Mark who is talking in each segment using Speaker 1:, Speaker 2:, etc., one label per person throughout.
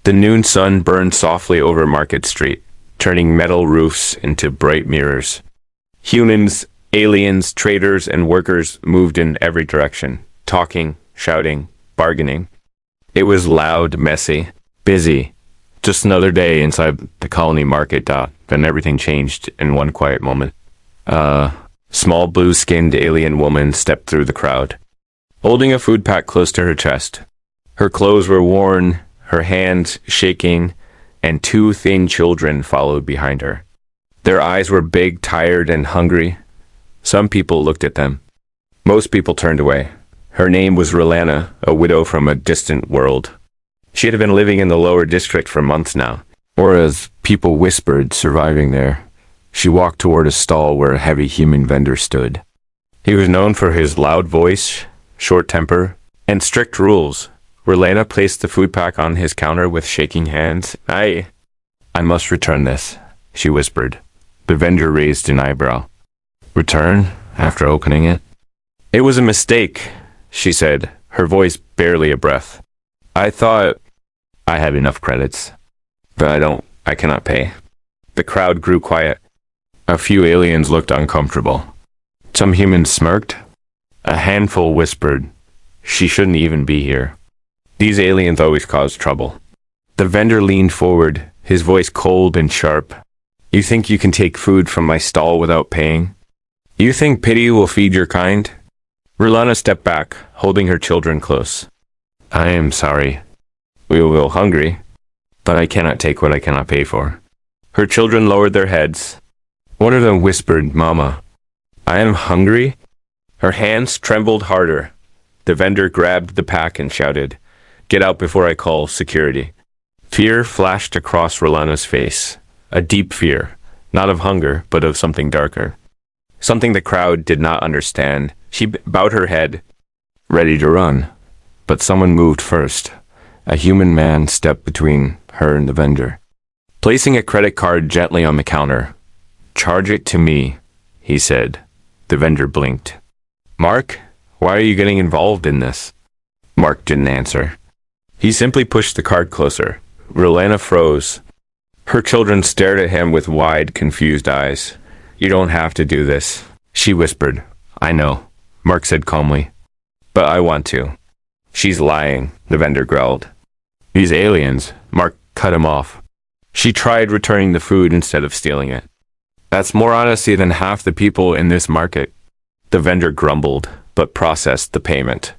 Speaker 1: The noon sun burned softly over Market Street, turning metal roofs into bright mirrors. Humans, aliens, traders, and workers moved in every direction, talking, shouting, bargaining. It was loud, messy, busy. Just another day inside the colony market. Then everything changed in one quiet moment. A small blue-skinned alien woman stepped through the crowd, holding a food pack close to her chest. Her clothes were worn, her hands shaking, and two thin children followed behind her. Their eyes were big, tired, and hungry. Some people looked at them. Most people turned away. Her name was Rolana, a widow from a distant world. She had been living in the lower district for months now, or as people whispered, surviving there. She walked toward a stall where a heavy human vendor stood. He was known for his loud voice, short temper, and strict rules. Rolana placed the food pack on his counter with shaking hands. I must return this, she whispered. The vendor raised an eyebrow. Return? After opening it? It was a mistake, she said, her voice barely a breath. I thought I had enough credits, but I cannot pay. The crowd grew quiet. A few aliens looked uncomfortable. Some humans smirked. A handful whispered, she shouldn't even be here. These aliens always cause trouble. The vendor leaned forward, his voice cold and sharp. You think you can take food from my stall without paying? You think pity will feed your kind? Rolana stepped back, holding her children close. I am sorry. We will hungry, but I cannot take what I cannot pay for. Her children lowered their heads. One of them whispered, Mama, I am hungry? Her hands trembled harder. The vendor grabbed the pack and shouted, Get out before I call security. Fear flashed across Rolana's face. A deep fear, not of hunger, but of something darker. Something the crowd did not understand. She bowed her head, ready to run. But someone moved first. A human man stepped between her and the vendor. Placing a credit card gently on the counter. Charge it to me, he said. The vendor blinked. Mark, why are you getting involved in this? Mark didn't answer. He simply pushed the card closer. Rolana froze. Her children stared at him with wide, confused eyes. You don't have to do this, she whispered. I know, Mark said calmly. But I want to. She's lying, the vendor growled. These aliens, Mark cut him off. She tried returning the food instead of stealing it. That's more honesty than half the people in this market. The vendor grumbled, but processed the payment.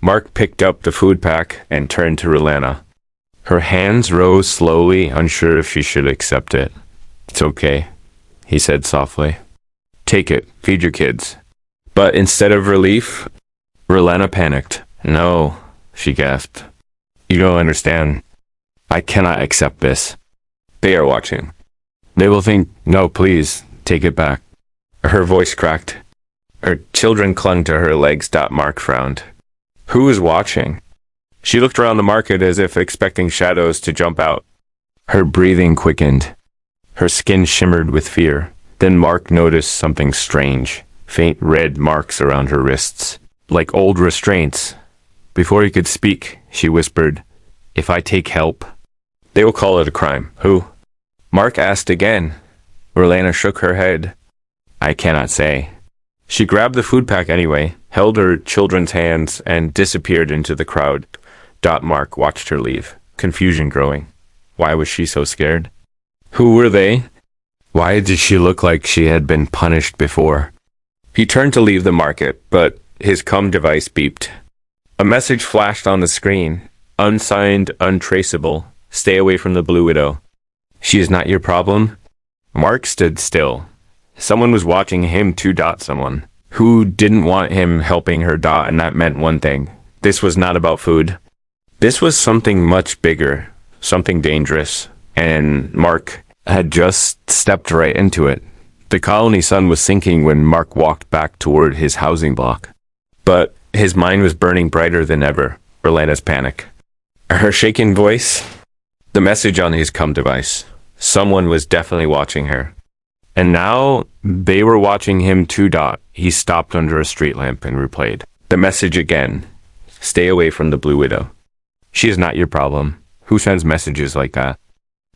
Speaker 1: Mark picked up the food pack and turned to Rolana. Her hands rose slowly, unsure if she should accept it. It's okay, he said softly. Take it, feed your kids. But instead of relief, Rolana panicked. No, she gasped. You don't understand. I cannot accept this. They are watching. They will think, no, please, take it back. Her voice cracked. Her children clung to her legs. Mark frowned. Who is watching? She looked around the market as if expecting shadows to jump out. Her breathing quickened. Her skin shimmered with fear. Then Mark noticed something strange. Faint red marks around her wrists, like old restraints. Before he could speak, she whispered, If I take help, they will call it a crime. Who? Mark asked again. Rolana shook her head. I cannot say. She grabbed the food pack anyway, held her children's hands, and disappeared into the crowd. Mark watched her leave, confusion growing. Why was she so scared? Who were they? Why did she look like she had been punished before? He turned to leave the market, but his comm device beeped. A message flashed on the screen. Unsigned, untraceable. Stay away from the Blue Widow. She is not your problem? Mark stood still. Someone was watching him too. Someone who didn't want him helping her. And that meant one thing. This was not about food. This was something much bigger. Something dangerous. And Mark had just stepped right into it. The colony sun was sinking when Mark walked back toward his housing block. But his mind was burning brighter than ever. Rolana's panic. Her shaking voice. The message on his comm device. Someone was definitely watching her. And now they were watching him too. He stopped under a street lamp and replayed. The message again. Stay away from the Blue Widow. She is not your problem. Who sends messages like that?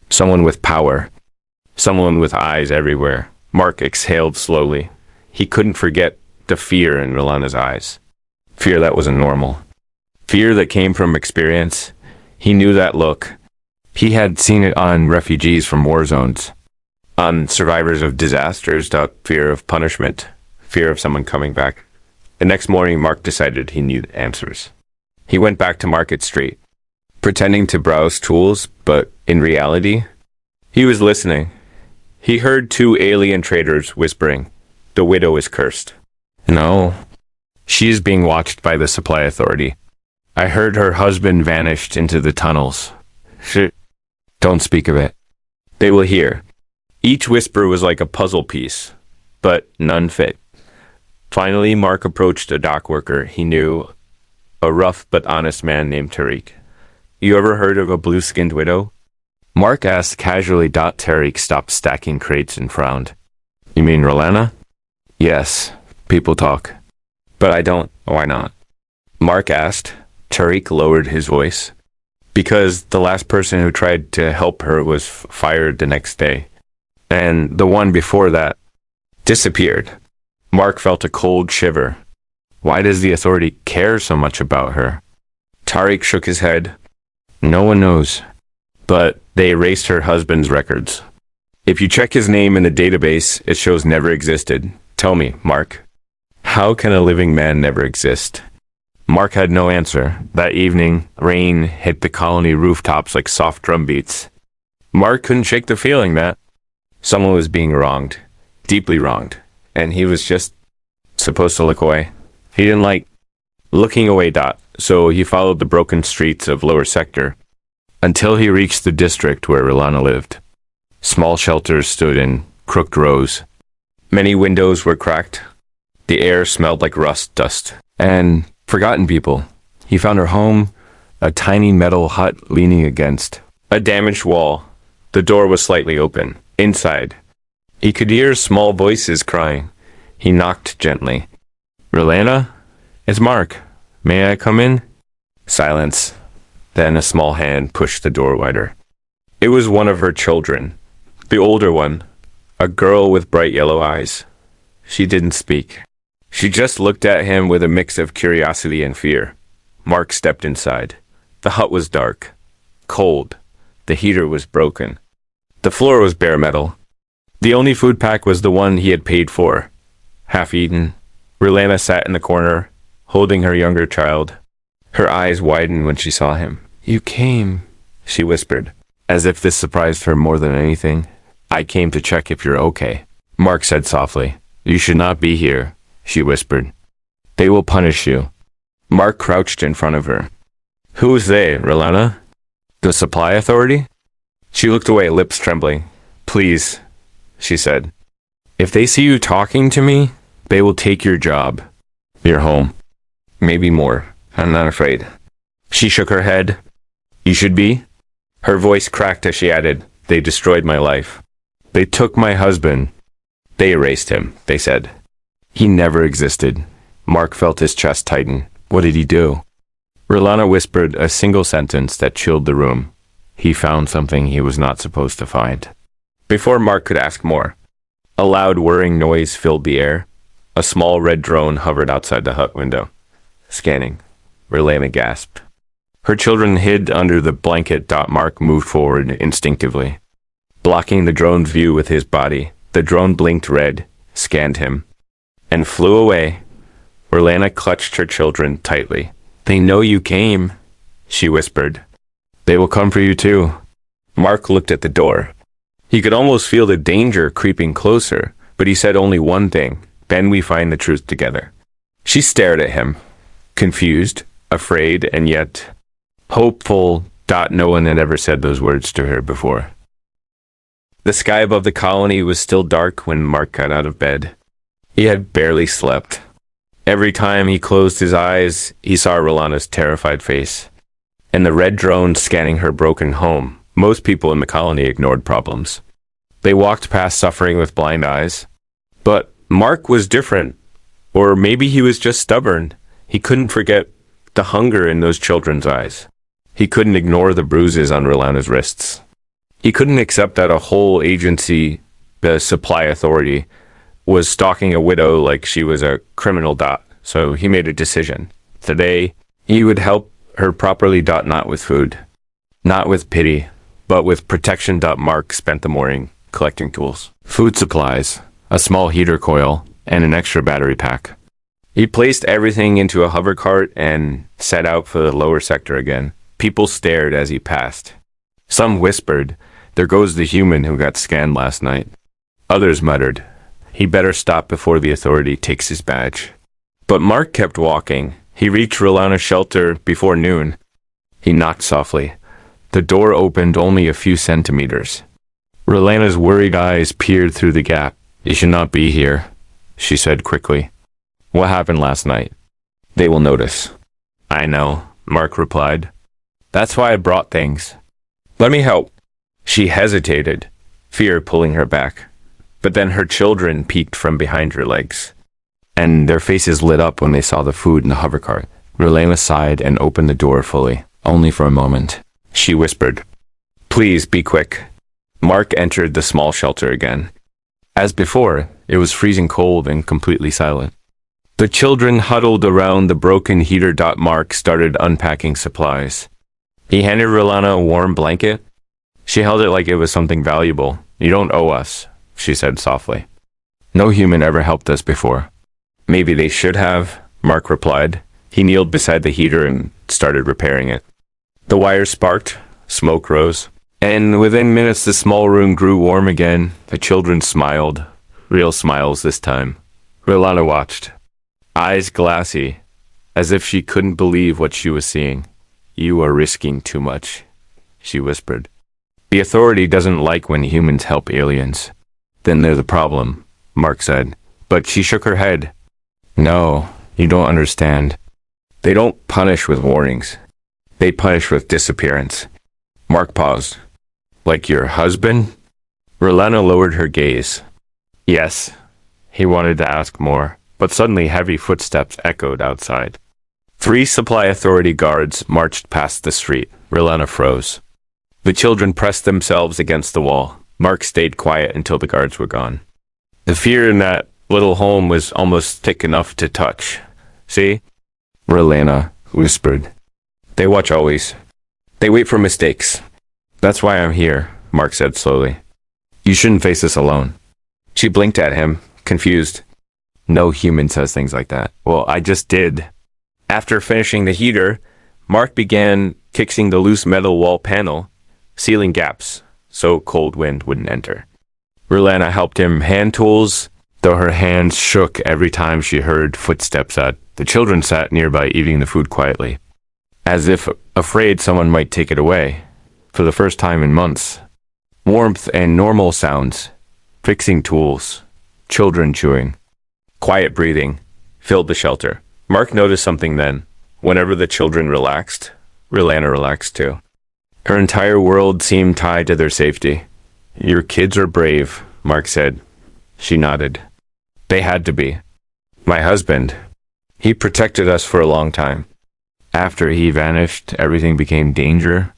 Speaker 1: Someone with power. Someone with eyes everywhere. Mark exhaled slowly. He couldn't forget the fear in Rolana's eyes. Fear that wasn't normal. Fear that came from experience. He knew that look. He had seen it on refugees from war zones, on survivors of disasters, the fear of punishment, fear of someone coming back. The next morning, Mark decided he needed answers. He went back to Market Street, pretending to browse tools, but in reality, he was listening. He heard two alien traders whispering, "The widow is cursed." No, she is being watched by the supply authority. I heard her husband vanished into the tunnels. Shit. Don't speak of it. They will hear. Each whisper was like a puzzle piece, but none fit. Finally, Mark approached a dock worker he knew, a rough but honest man named Tariq. "You ever heard of a blue-skinned widow?" Mark asked casually. Tariq stopped stacking crates and frowned. "You mean Rolana?" "Yes, people talk. But I don't." "Why not?" Mark asked. Tariq lowered his voice. "Because the last person who tried to help her was fired the next day. And the one before that disappeared." Mark felt a cold shiver. Why does the authority care so much about her? Tariq shook his head. "No one knows. But they erased her husband's records. If you check his name in the database, it shows never existed. Tell me, Mark, how can a living man never exist?" Mark had no answer. That evening, rain hit the colony rooftops like soft drum beats. Mark couldn't shake the feeling that someone was being wronged, deeply wronged, and he was just supposed to look away. He didn't like looking away, so he followed the broken streets of Lower Sector until he reached the district where Rolana lived. Small shelters stood in crooked rows. Many windows were cracked. The air smelled like rust, dust, and forgotten people. He found her home, a tiny metal hut leaning against a damaged wall. The door was slightly open. Inside, he could hear small voices crying. He knocked gently. "Rolana? It's Mark. May I come in?" Silence. Then a small hand pushed the door wider. It was one of her children, the older one, a girl with bright yellow eyes. She didn't speak. She just looked at him with a mix of curiosity and fear. Mark stepped inside. The hut was dark, cold. The heater was broken. The floor was bare metal. The only food pack was the one he had paid for, half-eaten. Rolana sat in the corner, holding her younger child. Her eyes widened when she saw him. "You came," she whispered, as if this surprised her more than anything. "I came to check if you're okay," Mark said softly. "You should not be here," she whispered. "They will punish you." Mark crouched in front of her. "Who is they, Rolana? The supply authority?" She looked away, lips trembling. "Please," she said. "If they see you talking to me, they will take your job, your home, maybe more. I'm not afraid." She shook her head. "You should be." Her voice cracked as she added, "They destroyed my life. They took my husband. They erased him," they said. "He never existed." Mark felt his chest tighten. What did he do? Rolana whispered a single sentence that chilled the room. He found something he was not supposed to find. Before Mark could ask more, a loud whirring noise filled the air. A small red drone hovered outside the hut window. Scanning. Rolana gasped. Her children hid under the blanket. Mark moved forward instinctively, blocking the drone's view with his body. The drone blinked red, scanned him, and flew away. Rolana clutched her children tightly. "They know you came," she whispered. "They will come for you too." Mark looked at the door. He could almost feel the danger creeping closer, but he said only one thing: "Then we find the truth together." She stared at him, confused, afraid, and yet hopeful. No one had ever said those words to her before. The sky above the colony was still dark when Mark got out of bed. He had barely slept. Every time he closed his eyes, he saw Rolana's terrified face, and the red drone scanning her broken home. Most people in the colony ignored problems. They walked past suffering with blind eyes. But Mark was different. Or maybe he was just stubborn. He couldn't forget the hunger in those children's eyes. He couldn't ignore the bruises on Rolana's wrists. He couldn't accept that a whole agency, the supply authority, was stalking a widow like she was a criminal. So he made a decision. Today, he would help her properly. Not with food, not with pity, but with protection. Mark spent the morning collecting tools, food supplies, a small heater coil, and an extra battery pack. He placed everything into a hover cart and set out for the lower sector again. People stared as he passed. Some whispered, "There goes the human who got scanned last night." Others muttered, "He better stop before the authority takes his badge." But Mark kept walking. He reached Rolana's shelter before noon. He knocked softly. The door opened only a few centimeters. Rolana's worried eyes peered through the gap. "You should not be here," she said quickly. "What happened last night?" "They will notice." "I know," Mark replied. "That's why I brought things. Let me help." She hesitated, fear pulling her back. But then her children peeked from behind her legs, and their faces lit up when they saw the food in the hover cart. Rolana sighed and opened the door fully, only for a moment. She whispered, "Please be quick." Mark entered the small shelter again. As before, it was freezing cold and completely silent. The children huddled around the broken heater. Mark started unpacking supplies. He handed Rolana a warm blanket. She held it like it was something valuable. "You don't owe us," she said softly. "No human ever helped us before." "Maybe they should have," Mark replied. He kneeled beside the heater and started repairing it. The wires sparked, smoke rose, and within minutes the small room grew warm again. The children smiled, real smiles this time. Rolana watched, eyes glassy, as if she couldn't believe what she was seeing. "You are risking too much," she whispered. "The authority doesn't like when humans help aliens." "Then they're the problem," Mark said. But she shook her head. "No, you don't understand. They don't punish with warnings. They punish with disappearance." Mark paused. "Like your husband?" Rolana lowered her gaze. "Yes." He wanted to ask more, but suddenly heavy footsteps echoed outside. 3 supply authority guards marched past the street. Rolana froze. The children pressed themselves against the wall. Mark stayed quiet until the guards were gone. The fear in that little home was almost thick enough to touch. "See?" Rolana whispered. "They watch always. They wait for mistakes. That's why I'm here," Mark said slowly. "You shouldn't face this alone." She blinked at him, confused. "No human says things like that." "Well, I just did." After finishing the heater, Mark began fixing the loose metal wall panel, sealing gaps so cold wind wouldn't enter. Rolana helped him hand tools, though her hands shook every time she heard footsteps. The children sat nearby eating the food quietly, as if afraid someone might take it away. For the first time in months, warmth and normal sounds, fixing tools, children chewing, quiet breathing filled the shelter. Mark noticed something then. Whenever the children relaxed, Rolana relaxed too. Her entire world seemed tied to their safety. "Your kids are brave," Mark said. She nodded. "They had to be. My husband, he protected us for a long time. After he vanished, everything became danger."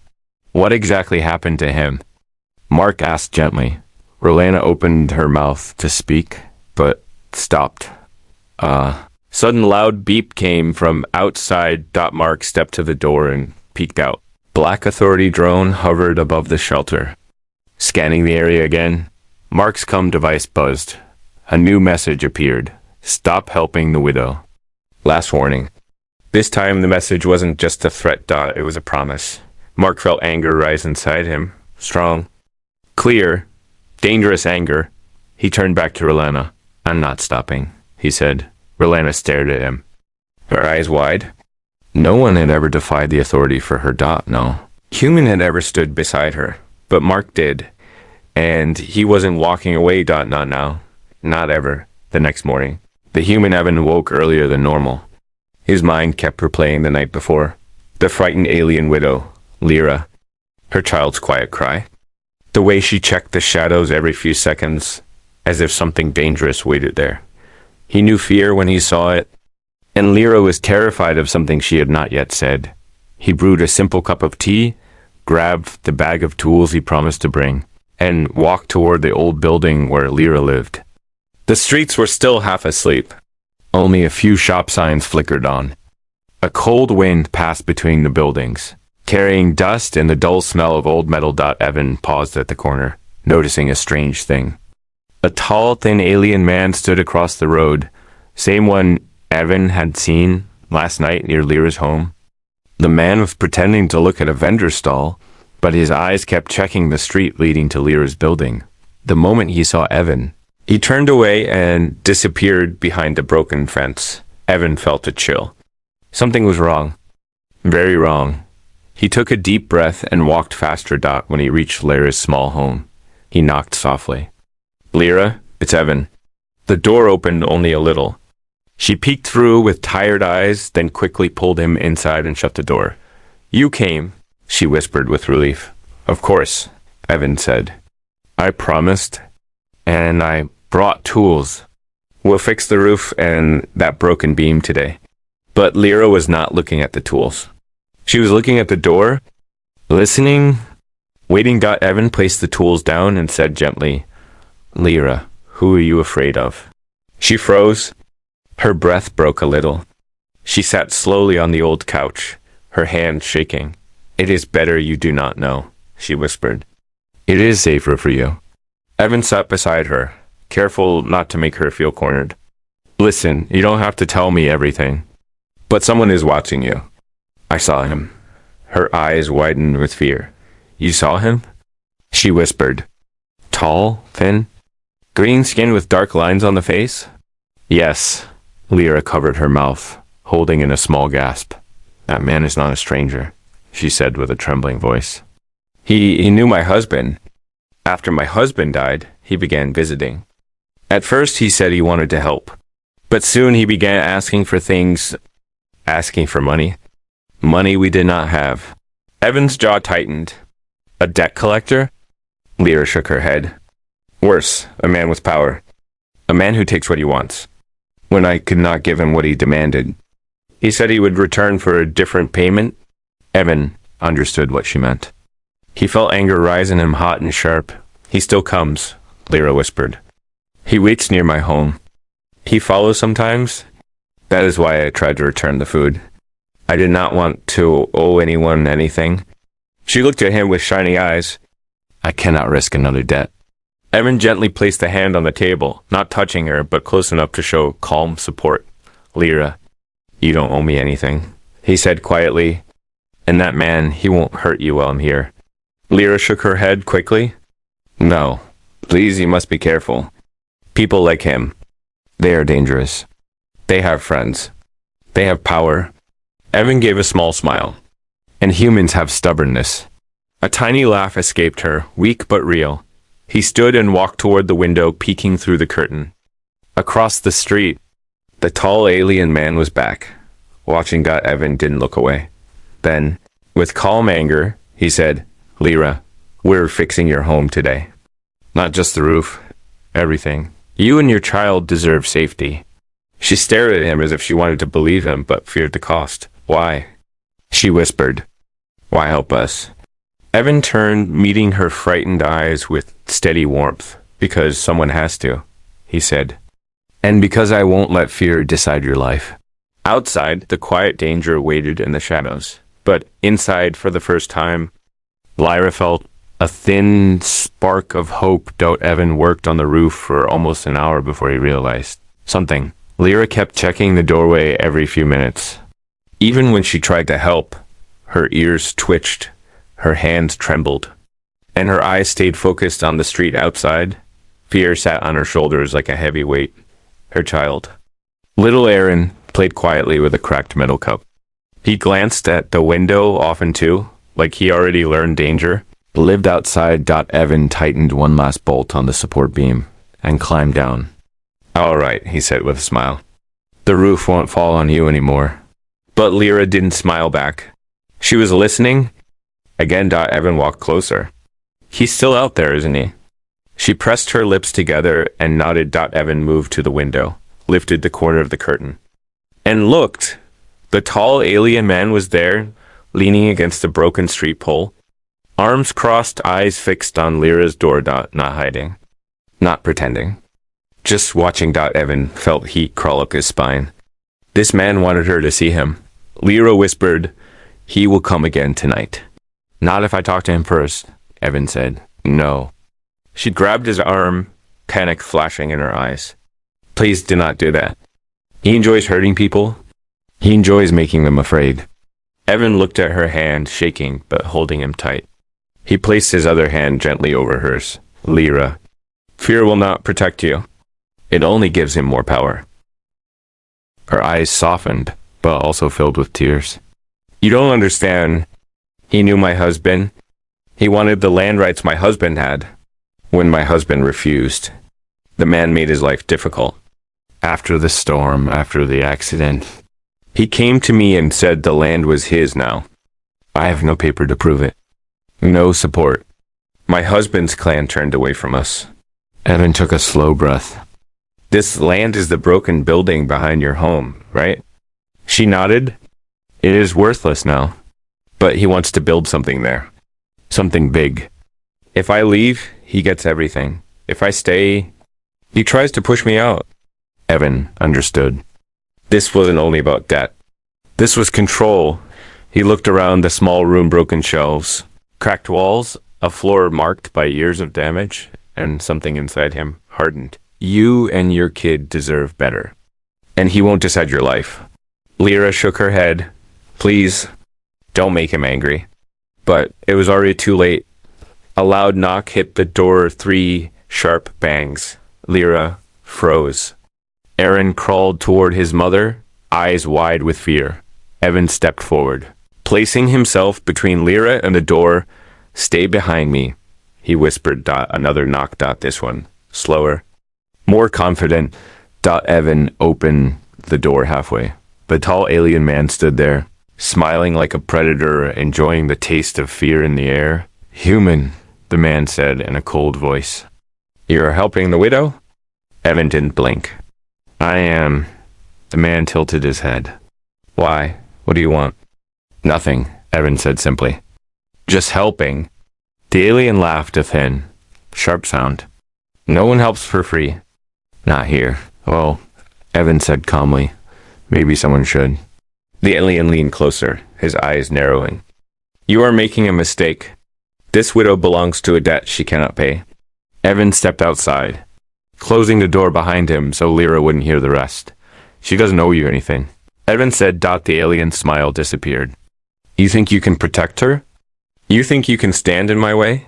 Speaker 1: "What exactly happened to him?" Mark asked gently. Rolana opened her mouth to speak, but stopped. Sudden loud beep came from outside. Mark stepped to the door and peeked out. Black authority drone hovered above the shelter. Scanning the area again, Mark's comm device buzzed. A new message appeared. "Stop helping the widow. Last warning." This time the message wasn't just a threat. It was a promise. Mark felt anger rise inside him. Strong, clear, dangerous anger. He turned back to Rolana. "I'm not stopping," he said. Rolana stared at him, her eyes wide. No one had ever defied the authority for her. No human had ever stood beside her, but Mark did, and he wasn't walking away. Not now, not ever. The next morning, the human Evan woke earlier than normal. His mind kept replaying the night before. The frightened alien widow, Lyra, her child's quiet cry, the way she checked the shadows every few seconds, as if something dangerous waited there. He knew fear when he saw it, and Lyra was terrified of something she had not yet said. He brewed a simple cup of tea, grabbed the bag of tools he promised to bring, and walked toward the old building where Lyra lived. The streets were still half asleep. Only a few shop signs flickered on. A cold wind passed between the buildings, carrying dust and the dull smell of old metal. Evan paused at the corner, noticing a strange thing. A tall, thin alien man stood across the road, same one Evan had seen last night near Lyra's home. The man was pretending to look at a vendor stall, but his eyes kept checking the street leading to Lyra's building. The moment he saw Evan, he turned away and disappeared behind a broken fence. Evan felt a chill. Something was wrong. Very wrong. He took a deep breath and walked faster. When he reached Lyra's small home, he knocked softly. "Lyra, it's Evan." The door opened only a little. She peeked through with tired eyes, then quickly pulled him inside and shut the door. "You came," she whispered with relief. "Of course," Evan said. "I promised, and I brought tools. We'll fix the roof and that broken beam today." But Lyra was not looking at the tools. She was looking at the door, listening, waiting. Evan placed the tools down and said gently, "Lyra, who are you afraid of?" She froze. Her breath broke a little. She sat slowly on the old couch, her hands shaking. "It is better you do not know," she whispered. "It is safer for you." Evan sat beside her, careful not to make her feel cornered. "Listen, you don't have to tell me everything. But someone is watching you." "I saw him." Her eyes widened with fear. "You saw him?" She whispered. "Tall, thin, green skin with dark lines on the face?" "Yes." Lyra covered her mouth, holding in a small gasp. "That man is not a stranger," she said with a trembling voice. He knew my husband. After my husband died, he began visiting. At first he said he wanted to help, but soon he began asking for things, asking for money. Money we did not have. Evan's jaw tightened. "A debt collector?" Lyra shook her head. "Worse, a man with power. A man who takes what he wants." When I could not give him what he demanded, he said he would return for a different payment. Evan understood what she meant. He felt anger rise in him, hot and sharp. "He still comes," Lyra whispered. "He waits near my home. He follows sometimes. That is why I tried to return the food. I did not want to owe anyone anything." She looked at him with shining eyes. "I cannot risk another debt." Evan gently placed a hand on the table, not touching her, but close enough to show calm support. "Lyra, you don't owe me anything," he said quietly. "And that man, he won't hurt you while I'm here." Lyra shook her head quickly. "No, please, you must be careful. People like him, they are dangerous. They have friends. They have power." Evan gave a small smile. "And humans have stubbornness." A tiny laugh escaped her, weak but real. He stood and walked toward the window, peeking through the curtain. Across the street, the tall alien man was back. Watching Evan didn't look away. Then, with calm anger, he said, "Lyra, we're fixing your home today. Not just the roof, everything. You and your child deserve safety." She stared at him as if she wanted to believe him, but feared the cost. "Why?" she whispered. "Why help us?" Evan turned, meeting her frightened eyes with steady warmth. "Because someone has to," he said. "And because I won't let fear decide your life." Outside, the quiet danger waited in the shadows. But inside, for the first time, Lyra felt a thin spark of hope. Evan worked on the roof for almost an hour before he realized something. Lyra kept checking the doorway every few minutes. Even when she tried to help, her ears twitched, her hands trembled, and her eyes stayed focused on the street outside. Fear sat on her shoulders like a heavy weight. Her child. Little Aaron played quietly with a cracked metal cup. He glanced at the window often too, like he already learned danger. Lived outside. Evan tightened one last bolt on the support beam and climbed down. "All right," he said with a smile. "The roof won't fall on you anymore." But Lyra didn't smile back. She was listening. Again, Evan walked closer. "He's still out there, isn't he?" She pressed her lips together and nodded. Evan moved to the window, lifted the corner of the curtain, and looked. The tall alien man was there, leaning against a broken street pole. Arms crossed, eyes fixed on Lyra's door. Not hiding. Not pretending. Just watching. Evan felt heat crawl up his spine. This man wanted her to see him. Lyra whispered, "He will come again tonight." "Not if I talk to him first," Evan said. "No." She grabbed his arm, panic flashing in her eyes. "Please do not do that. He enjoys hurting people. He enjoys making them afraid." Evan looked at her hand, shaking but holding him tight. He placed his other hand gently over hers. "Lyra, fear will not protect you. It only gives him more power." Her eyes softened, but also filled with tears. "You don't understand. He knew my husband. He wanted the land rights my husband had. When my husband refused, the man made his life difficult. After the storm, after the accident, he came to me and said the land was his now. I have no paper to prove it. No support. My husband's clan turned away from us." Evan took a slow breath. "This land is the broken building behind your home, right?" She nodded. "It is worthless now. But he wants to build something there. Something big. If I leave, he gets everything. If I stay, he tries to push me out." Evan understood. This wasn't only about debt. This was control. He looked around the small room, broken shelves, cracked walls, a floor marked by years of damage, and something inside him hardened. "You and your kid deserve better. And he won't decide your life." Lyra shook her head. "Please, don't make him angry." But it was already too late. A loud knock hit the door, 3 sharp bangs. Lyra froze. Aaron crawled toward his mother, eyes wide with fear. Evan stepped forward, placing himself between Lyra and the door. "Stay behind me," he whispered. Another knock. This one, slower, more confident. Evan opened the door halfway. The tall alien man stood there, smiling like a predator, enjoying the taste of fear in the air. "Human," the man said in a cold voice. "You're helping the widow?" Evan didn't blink. "I am." The man tilted his head. "Why? What do you want?" "Nothing," Evan said simply. "Just helping." The alien laughed, a thin, sharp sound. "No one helps for free." "Not here." "Well," Evan said calmly, "maybe someone should." The alien leaned closer, his eyes narrowing. "You are making a mistake. This widow belongs to a debt she cannot pay." Evan stepped outside, closing the door behind him so Lyra wouldn't hear the rest. "She doesn't owe you anything." Evan said. The alien smile disappeared. "You think you can protect her? You think you can stand in my way?"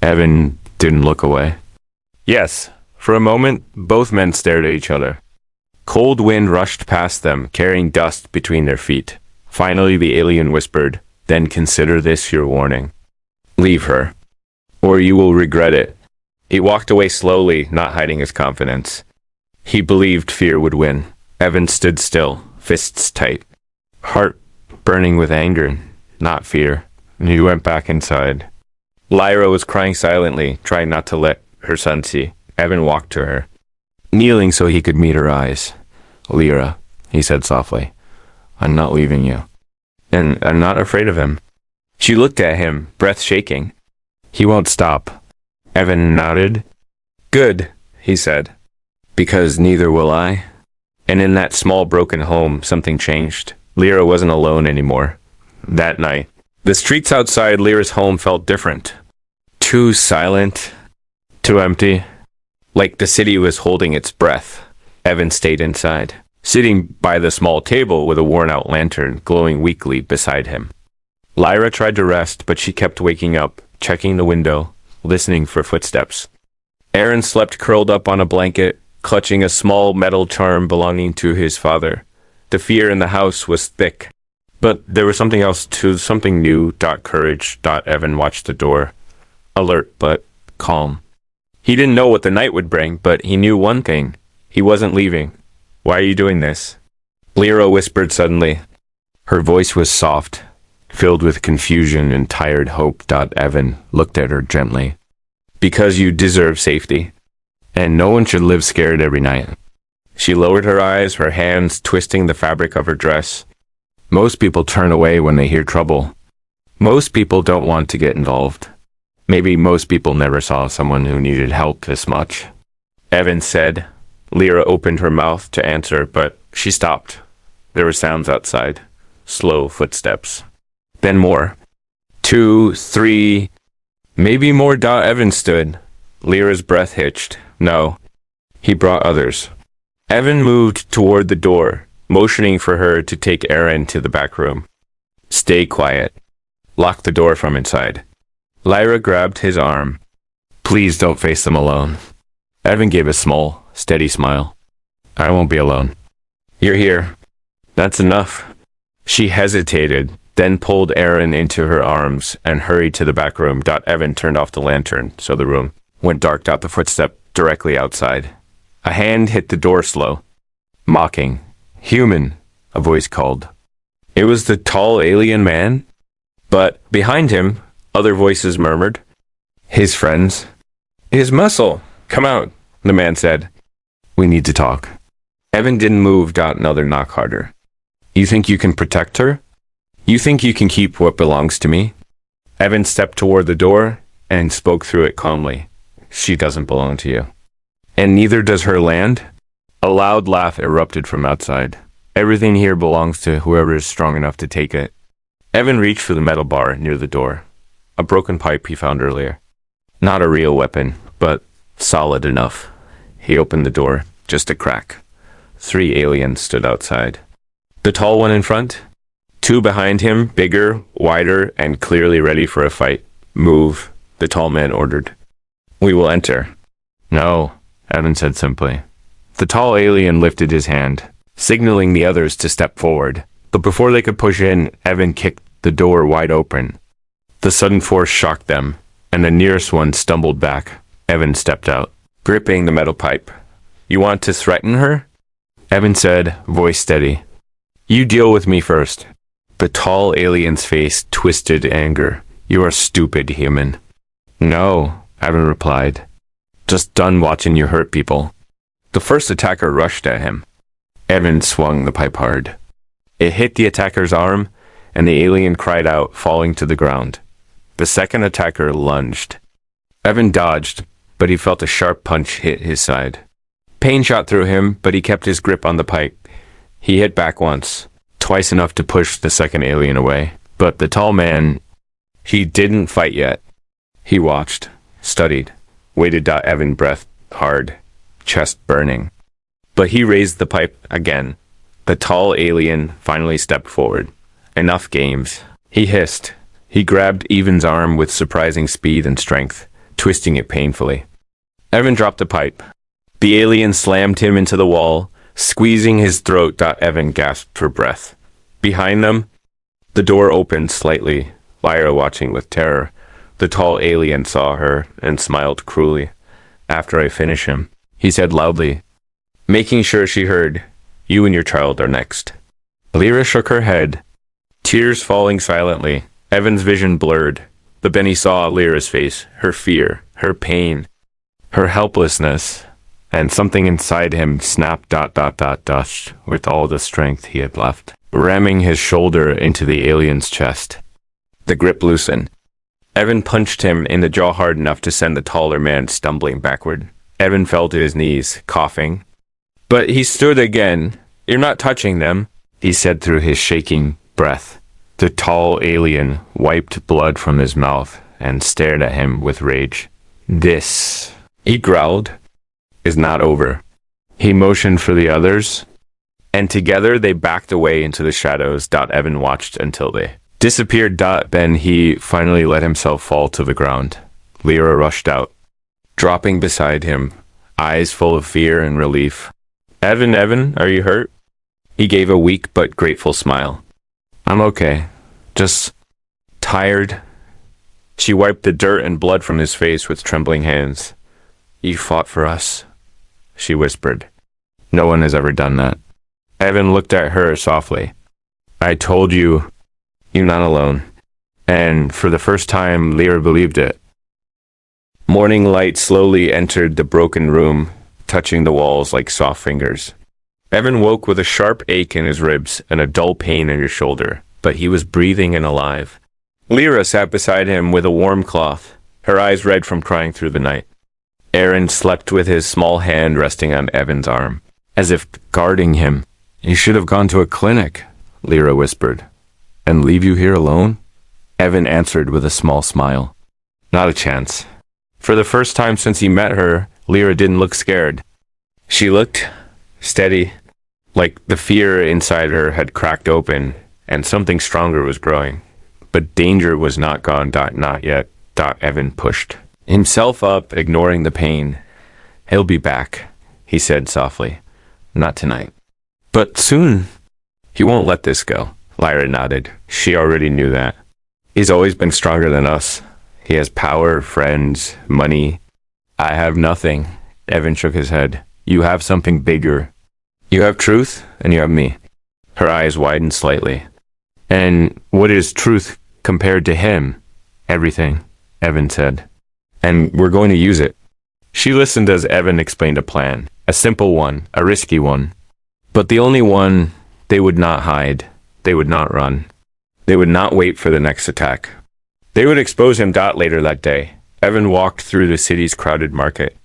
Speaker 1: Evan didn't look away. Yes. For a moment, both men stared at each other. Cold wind rushed past them, carrying dust between their feet. Finally, the alien whispered, "Then consider this your warning. Leave her, or you will regret it." He walked away slowly, not hiding his confidence. He believed fear would win. Evan stood still, fists tight, heart burning with anger, not fear. He went back inside. Lyra was crying silently, trying not to let her son see. Evan walked to her, kneeling so he could meet her eyes. "Lyra," he said softly, "I'm not leaving you. And I'm not afraid of him." She looked at him, breath shaking. "He won't stop." Evan nodded. "Good," he said, "because neither will I." And in that small broken home, something changed. Lyra wasn't alone anymore. That night, the streets outside Lyra's home felt different. Too silent, too empty. Like the city was holding its breath. Evan stayed inside, sitting by the small table with a worn-out lantern glowing weakly beside him. Lyra tried to rest, but she kept waking up, checking the window, listening for footsteps. Aaron slept curled up on a blanket, clutching a small metal charm belonging to his father. The fear in the house was thick. But there was something else too, something new. Courage. Evan watched the door, alert but calm. He didn't know what the night would bring, but he knew one thing. He wasn't leaving. "Why are you doing this?" Lyra whispered suddenly. Her voice was soft, filled with confusion and tired hope. Evan looked at her gently. "Because you deserve safety, and no one should live scared every night." She lowered her eyes, her hands twisting the fabric of her dress. Most people turn away when they hear trouble. Most people don't want to get involved. Maybe most people never saw someone who needed help this much. Evan said. Lyra opened her mouth to answer, but she stopped. There were sounds outside. Slow footsteps. Then more. 2, 3, maybe more. Evan stood. Lyra's breath hitched. No. He brought others. Evan moved toward the door, motioning for her to take Aaron to the back room. Stay quiet. Lock the door from inside. Lyra grabbed his arm. Please don't face them alone. Evan gave a small, steady smile. I won't be alone. You're here. That's enough. She hesitated, then pulled Aaron into her arms and hurried to the back room. Evan turned off the lantern, so the room went dark. The footstep directly outside. A hand hit the door slow. Mocking. Human, a voice called. It was the tall alien man. But behind him, other voices murmured. His friends. His muscle. Come out, the man said. We need to talk. Evan didn't move. Another knock harder. You think you can protect her? You think you can keep what belongs to me? Evan stepped toward the door and spoke through it calmly. She doesn't belong to you. And neither does her land? A loud laugh erupted from outside. Everything here belongs to whoever is strong enough to take it. Evan reached for the metal bar near the door. A broken pipe he found earlier. Not a real weapon, but solid enough. He opened the door, just a crack. 3 aliens stood outside. The tall one in front, 2 behind him, bigger, wider, and clearly ready for a fight. Move, the tall man ordered. We will enter. No, Evan said simply. The tall alien lifted his hand, signaling the others to step forward. But before they could push in, Evan kicked the door wide open. The sudden force shocked them, and the nearest one stumbled back. Evan stepped out, gripping the metal pipe. You want to threaten her? Evan said, voice steady. You deal with me first. The tall alien's face twisted anger. You are stupid, human. No, Evan replied. Just done watching you hurt people. The first attacker rushed at him. Evan swung the pipe hard. It hit the attacker's arm, and the alien cried out, falling to the ground. The second attacker lunged. Evan dodged, but he felt a sharp punch hit his side. Pain shot through him, but he kept his grip on the pipe. He hit back once, twice enough to push the second alien away. But the tall man, he didn't fight yet. He watched, studied, waited. Evan breathed hard, chest burning. But he raised the pipe again. The tall alien finally stepped forward. Enough games. He hissed. He grabbed Evan's arm with surprising speed and strength, twisting it painfully. Evan dropped the pipe. The alien slammed him into the wall, squeezing his throat. Evan gasped for breath. Behind them, the door opened slightly, Lyra watching with terror. The tall alien saw her and smiled cruelly. After I finish him, he said loudly, making sure she heard, you and your child are next. Lyra shook her head, tears falling silently. Evan's vision blurred, but then he saw Lyra's face, her fear, her pain, her helplessness, and something inside him snapped. With all the strength he had left, ramming his shoulder into the alien's chest. The grip loosened. Evan punched him in the jaw hard enough to send the taller man stumbling backward. Evan fell to his knees, coughing. But he stood again. You're not touching them, he said through his shaking breath. The tall alien wiped blood from his mouth and stared at him with rage. This, he growled, is not over. He motioned for the others, and together they backed away into the shadows. Evan watched until they disappeared. Then he finally let himself fall to the ground. Lyra rushed out, dropping beside him, eyes full of fear and relief. Evan, are you hurt? He gave a weak but grateful smile. I'm okay. Just tired. She wiped the dirt and blood from his face with trembling hands. You fought for us, she whispered. No one has ever done that. Evan looked at her softly. I told you, you're not alone. And for the first time, Lyra believed it. Morning light slowly entered the broken room, touching the walls like soft fingers. Evan woke with a sharp ache in his ribs and a dull pain in his shoulder, but he was breathing and alive. Lyra sat beside him with a warm cloth, her eyes red from crying through the night. Aaron slept with his small hand resting on Evan's arm, as if guarding him. "You should have gone to a clinic," Lyra whispered. "And leave you here alone?" Evan answered with a small smile. "Not a chance." For the first time since he met her, Lyra didn't look scared. She looked steady, like the fear inside her had cracked open and something stronger was growing. But danger was not gone. Not yet. Evan pushed himself up, ignoring the pain. "He'll be back," he said softly. "Not tonight. But soon." "He won't let this go." Lyra nodded. She already knew that. "He's always been stronger than us. He has power, friends, money. I have nothing." Evan shook his head. "You have something bigger. You have truth, and you have me." Her eyes widened slightly. "And what is truth compared to him?" "Everything," Evan said. "And we're going to use it." She listened as Evan explained a plan. A simple one, a risky one. But the only one. They would not hide. They would not run. They would not wait for the next attack. They would expose him. Later that day, Evan walked through the city's crowded market.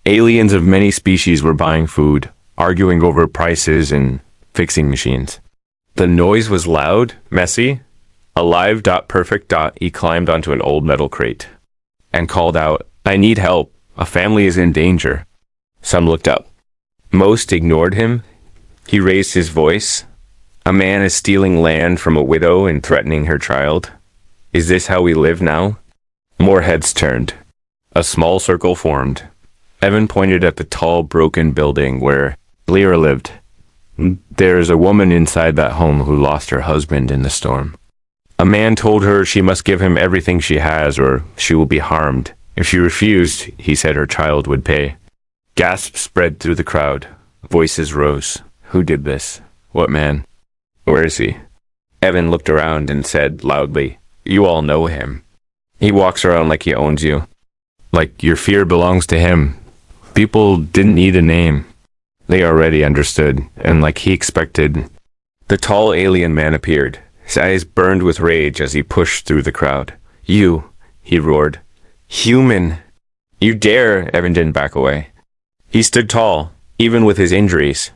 Speaker 1: Aliens of many species were buying food, arguing over prices and fixing machines. The noise was loud, messy. Alive. Perfect. He climbed onto an old metal crate and called out, "I need help. A family is in danger." Some looked up. Most ignored him. He raised his voice. "A man is stealing land from a widow and threatening her child. Is this how we live now?" More heads turned. A small circle formed. Evan pointed at the tall, broken building where Lyra lived. "There is a woman inside that home who lost her husband in the storm. A man told her she must give him everything she has or she will be harmed. If she refused, he said her child would pay." Gasps spread through the crowd. Voices rose. "Who did this? What man? Where is he?" Evan looked around and said loudly, "You all know him. He walks around like he owns you. Like your fear belongs to him. People didn't need a name. They already understood, and like he expected." The tall alien man appeared. His eyes burned with rage as he pushed through the crowd. "You," he roared. "Human! You dare!" Evan didn't back away. He stood tall, even with his injuries.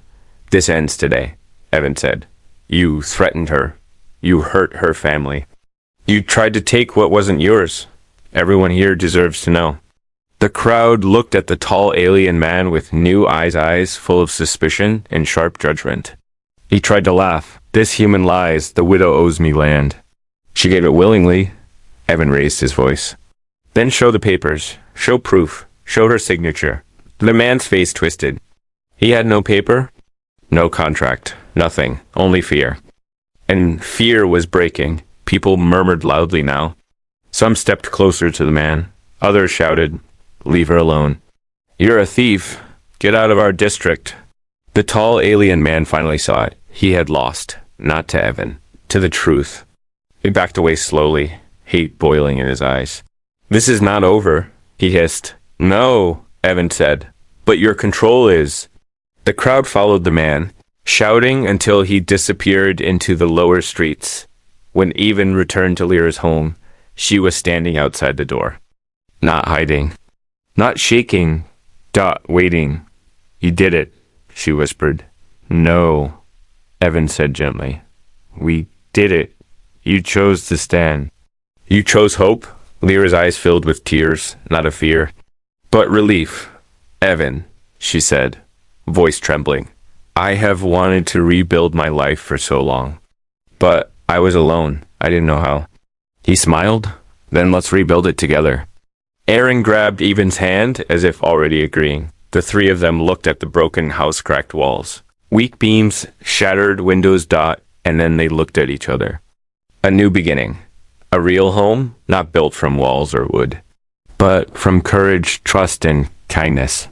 Speaker 1: "This ends today," Evan said. "You threatened her. You hurt her family. You tried to take what wasn't yours. Everyone here deserves to know." The crowd looked at the tall alien man with new eyes full of suspicion and sharp judgment. He tried to laugh. "This human lies. The widow owes me land." "She gave it willingly." Evan raised his voice. "Then show the papers. Show proof. Show her signature." The man's face twisted. He had no paper, no contract, nothing, only fear. And fear was breaking. People murmured loudly now. Some stepped closer to the man. Others shouted, "Leave her alone. You're a thief. Get out of our district." The tall alien man finally saw it. He had lost, not to Evan, to the truth. He backed away slowly, hate boiling in his eyes. "This is not over," he hissed. "No," Evan said, "but your control is." The crowd followed the man, shouting until he disappeared into the lower streets. When Evan returned to Lyra's home, she was standing outside the door. Not hiding. Not shaking. Waiting. "You did it," she whispered. "No," Evan said gently. "We did it. You chose to stand." "You chose hope?" Lyra's eyes filled with tears, not of fear, but relief. "Evan," she said, voice trembling, "I have wanted to rebuild my life for so long. But I was alone. I didn't know how." He smiled. "Then let's rebuild it together." Aaron grabbed Evan's hand as if already agreeing. The three of them looked at the broken house-cracked walls. Weak beams, shattered windows, and then they looked at each other. A new beginning. A real home, not built from walls or wood, but from courage, trust, and kindness.